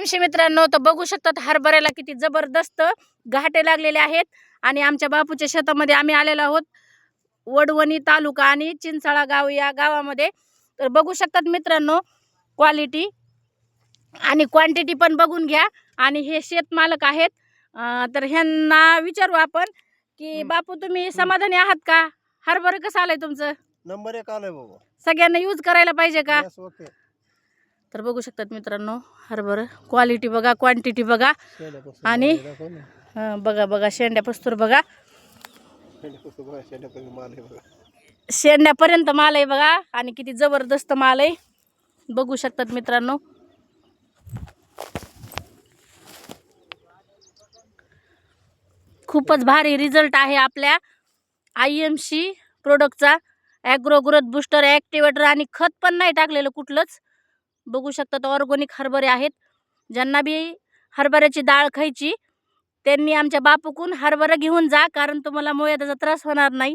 IMC मित्रांनो, तर बघू शकतात हरभऱ्याला किती जबरदस्त घाटे लागलेले आहेत आणि आमच्या बापूच्या शेतामध्ये आम्ही आलेलो आहोत, वडवणी तालुका आणि चिंचाळा गाव या गावामध्ये. तर बघू शकतात मित्रांनो, क्वालिटी आणि क्वांटिटी पण बघून घ्या. आणि हे शेतमालक आहेत, तर ह्यांना विचारू आपण की बापू तुम्ही समाधानी आहात का? हरभरा कसं आलंय तुमचं? नंबर 1 आलाय बाबा. सगळ्यांना यूज करायला पाहिजे का? Yes, okay. तर बघू शकतात मित्रांनो, हरभरा क्वालिटी बघा, क्वांटिटी बघा आणि बघा बघा शेंड्या पस्तूर बघा, शेंड्यापर्यंत माल आहे बघा आणि किती जबरदस्त माल आहे बघू शकतात मित्रांनो. खूपच भारी रिझल्ट आहे आपल्या IMC प्रोडक्टचा. Agro growth booster, activator आणि खत पण नाही टाकलेलं कुठलंच. बघू शकतात ऑर्गॅनिक हरभरे आहेत. ज्यांना बी हरभऱ्याची डाळ खायची त्यांनी आमच्या बापूकून हरभरा घेऊन जा, कारण तुम्हाला मुळव्याधाचा त्रास होणार नाही.